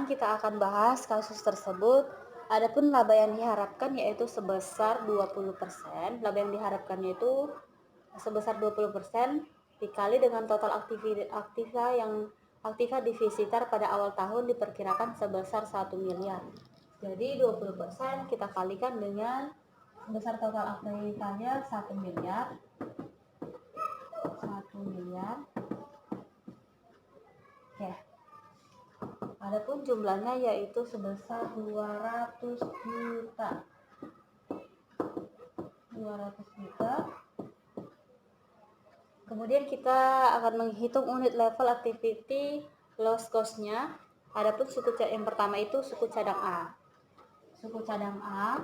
sekarang kita akan bahas kasus tersebut. Adapun laba yang diharapkan yaitu sebesar 20%. Laba yang diharapkannya itu sebesar 20% dikali dengan total aktiva divisitar pada awal tahun diperkirakan sebesar 1 miliar. Jadi 20% kita kalikan dengan sebesar total aktivanya 1 miliar. 1 miliar. Oke. Adapun jumlahnya yaitu sebesar 200 juta. 200 juta. Kemudian kita akan menghitung unit level activity loss cost-nya. Adapun yang pertama itu suku cadang A. Suku cadang A.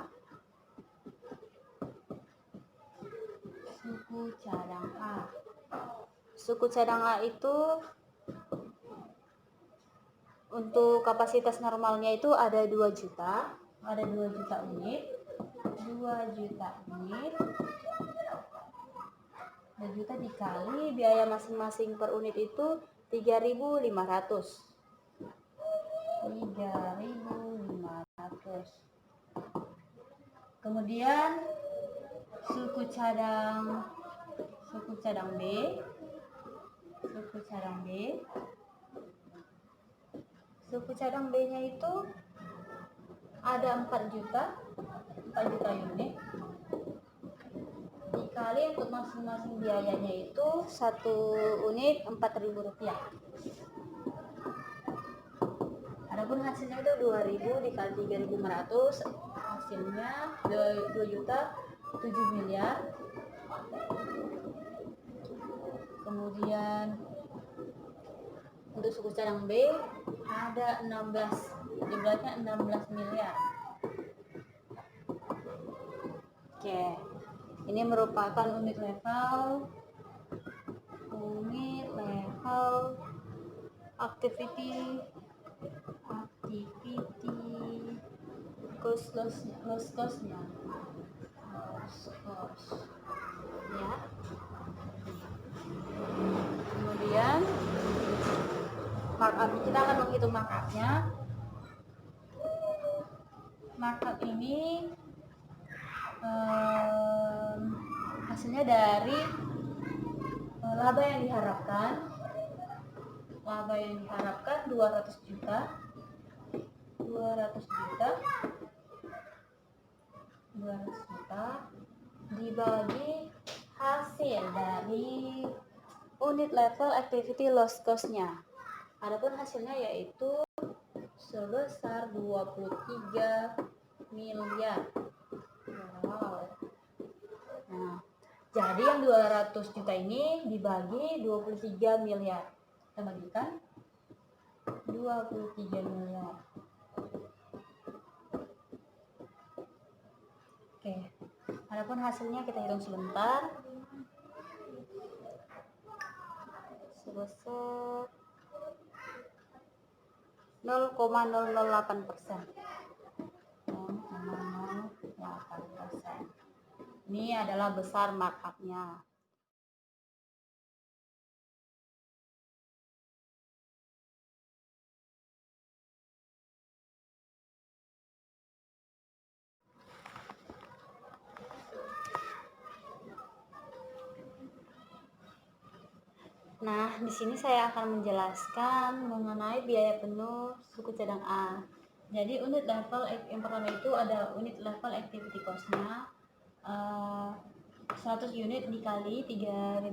Suku cadang A. Suku cadang A itu untuk kapasitas normalnya itu ada 2 juta. Ada 2 juta unit. 2 juta unit. 2 juta dikali biaya masing-masing per unit itu 3.500. 3.500. Kemudian suku cadang B. Suku cadang B. Suku cadang B-nya itu ada 4 juta unit. Dikali untuk masing-masing biayanya itu satu unit Rp4.000. Adapun hasilnya itu 2.000 dikali 3.500, hasilnya 2 juta 7 miliar. Kemudian untuk suku cadang B ada 16, jumlahnya 16 miliar. Oke. Ini merupakan unit level activity cost loss-nya. Ya. Kemudian markup, kita akan menghitung markupnya. Markup ini hasilnya dari laba yang diharapkan. Laba yang diharapkan 200 juta. 200 juta dibagi hasil dari unit level activity loss cost-nya. Adapun hasilnya yaitu sebesar 23 miliar. Wow. Nah, jadi yang 200 juta ini dibagi 23 miliar. Kita bagikan 23 miliar. Oke. Adapun hasilnya kita hitung sebentar. Sebesar 0,008%. 0,08%. Ini adalah besar markupnya. Nah, di sini saya akan menjelaskan mengenai biaya penuh suku cadang A. Jadi unit level yang pertama itu ada unit level activity cost-nya 100 unit dikali 3.500.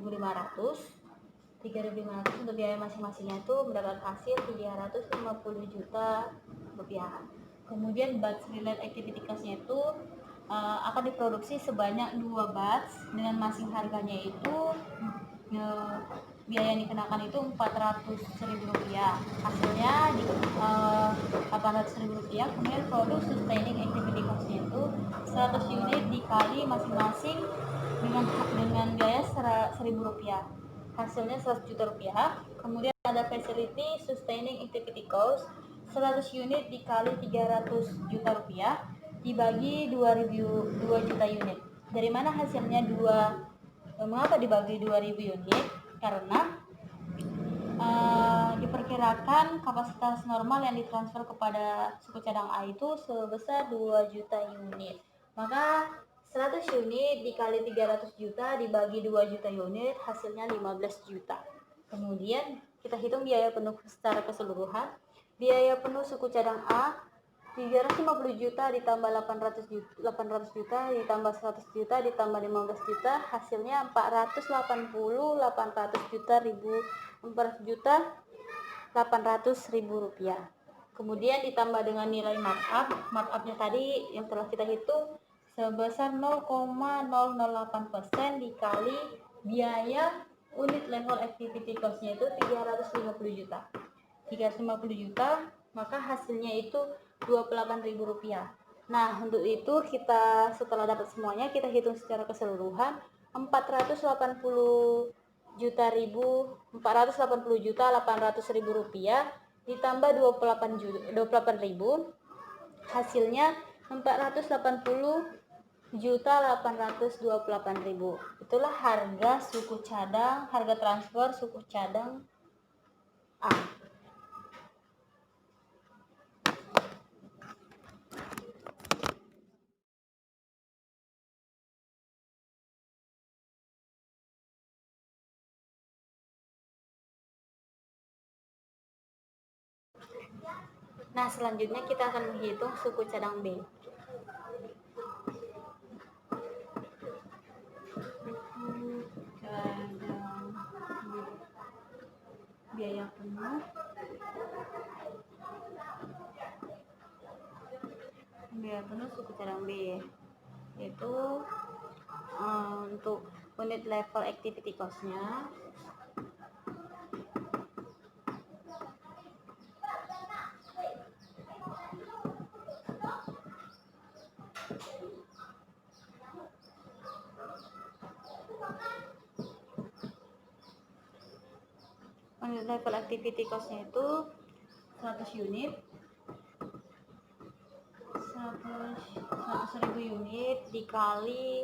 3.500 untuk biaya masing-masingnya itu mendapat hasil 350 juta rupiah. Kemudian batch related activity cost-nya itu akan diproduksi sebanyak 2 batch dengan masing harganya itu biaya yang dikenakan itu Rp400.000. Hasilnya di Rp800.000. Kemudian produk sustaining activity cost-nya itu 100 unit dikali masing-masing dengan biaya Rp1.000. Hasilnya Rp100 juta. Kemudian ada facility sustaining activity cost 100 unit dikali Rp300 juta dibagi 2 juta unit. Dari mana hasilnya mengapa dibagi 2.000 unit? Karena diperkirakan kapasitas normal yang ditransfer kepada suku cadang A itu sebesar 2 juta unit. Maka 100 unit dikali 300 juta dibagi 2 juta unit hasilnya 15 juta. Kemudian kita hitung biaya penuh secara keseluruhan. Biaya penuh suku cadang A 350 juta ditambah 800 juta ditambah 100 juta ditambah 15 juta hasilnya 480 800 juta 800 ribu rupiah. Kemudian ditambah dengan nilai markupnya tadi yang telah kita hitung sebesar 0,008% dikali biaya unit level activity cost-nya itu 350 juta. 350 juta, maka hasilnya itu 28.000 rupiah. Nah, untuk itu kita setelah dapat semuanya kita hitung secara keseluruhan 480 juta 800.000 rupiah ditambah 28.000 hasilnya 480.828.000. Itulah harga suku cadang, harga transfer suku cadang A. Nah, selanjutnya kita akan menghitung suku cadang B. Biaya penuh suku cadang B yaitu untuk unit level activity cost-nya itu 100 unit 100.000 unit dikali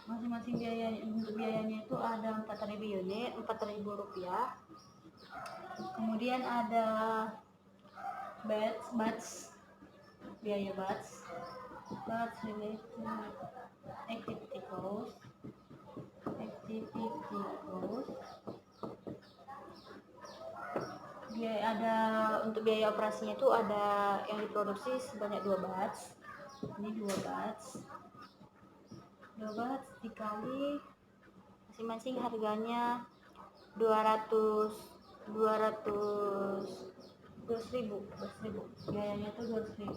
masing-masing biayanya itu ada 4.000 unit 4.000 rupiah. Kemudian ada biaya batch related activity cost ada untuk biaya operasinya itu ada yang diproduksi sebanyak 2 batch. Ini 2 batch dikali masing-masing harganya 200.000 biayanya itu 200.000.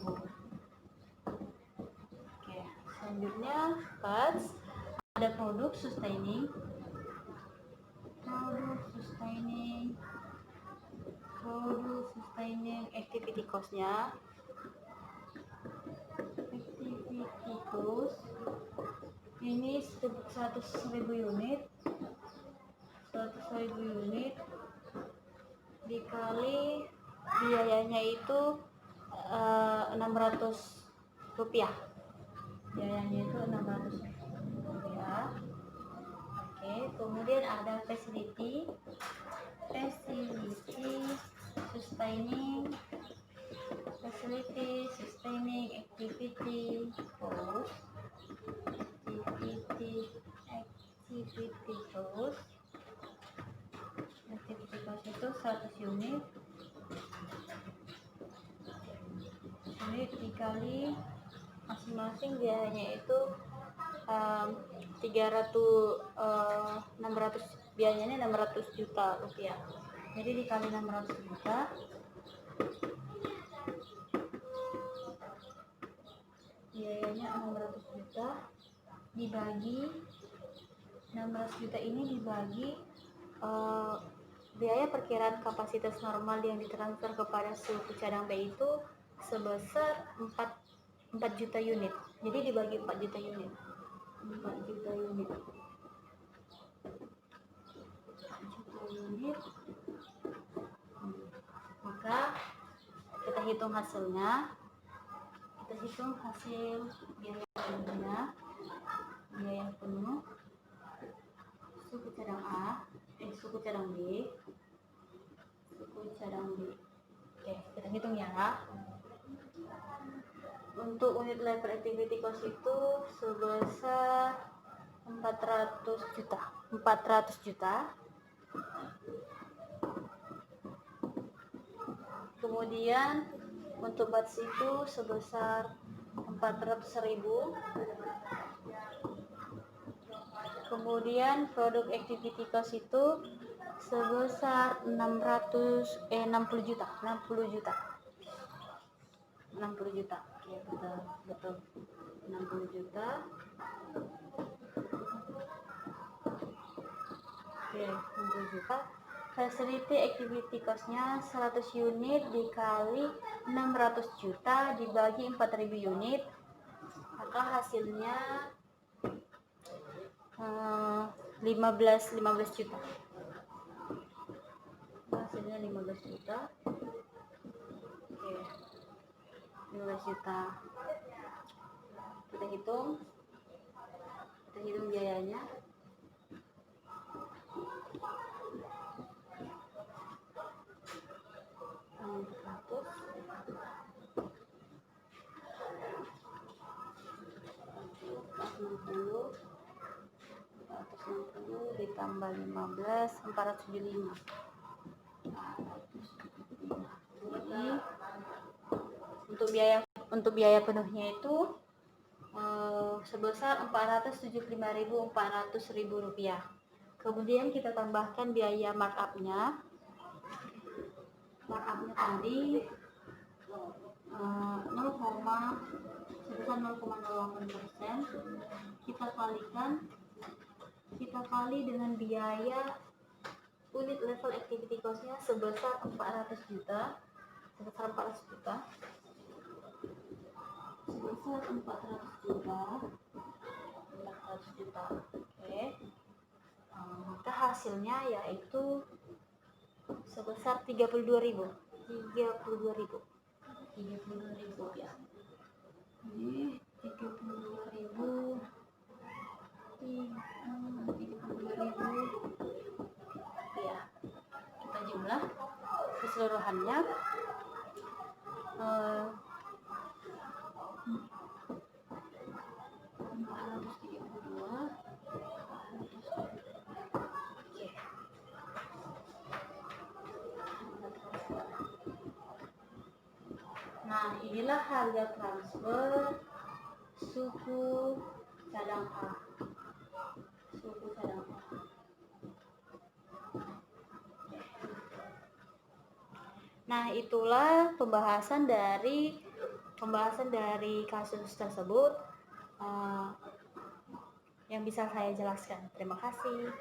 Oke, selanjutnya batch ada produk sustaining activity cost-nya ini 100.000 unit dikali biayanya itu 600 rupiah. Oke, kemudian ada facility sustaining activity cost itu 100 unit dikali masing-masing biayanya itu 600 biayanya 600 juta rupiah. Jadi dikali 600 juta biayanya 600 juta dibagi 600 juta ini dibagi biaya perkiraan kapasitas normal yang ditransfer kepada suku cadang B itu sebesar 4 juta unit. Jadi dibagi 4 juta unit. Maka kita hitung hasilnya. Kita hitung hasil biaya penuh suku cadang B cadang B. Oke, kita hitung ya. Untuk unit level activity cost itu sebesar 400 juta. Kemudian untuk batch itu sebesar 400.000. Kemudian produk activity cost itu sebesar 60 juta. 60 juta. Oke, betul. 60 juta. Oke, 60 juta. Facility activity cost-nya 100 unit dikali 600 juta dibagi 4.000 unit, maka hasilnya 15 juta. Hasilnya 15 juta. Oke, 15 juta. Kita hitung biayanya. Ditambah 15, 475. Jadi untuk biaya penuhnya itu sebesar 475.400 rupiah. Kemudian kita tambahkan biaya markupnya tadi sebesar 0,08%. Kita kali dengan biaya unit level activity cost-nya sebesar 400 juta. Sebesar 400 juta. Oke. Maka hasilnya yaitu sebesar 32.000 ya. Ini 32.000 ya. Kita jumlah keseluruhannya Nah, inilah harga transfer suku cadang A. Nah, itulah pembahasan dari kasus tersebut yang bisa saya jelaskan. Terima kasih.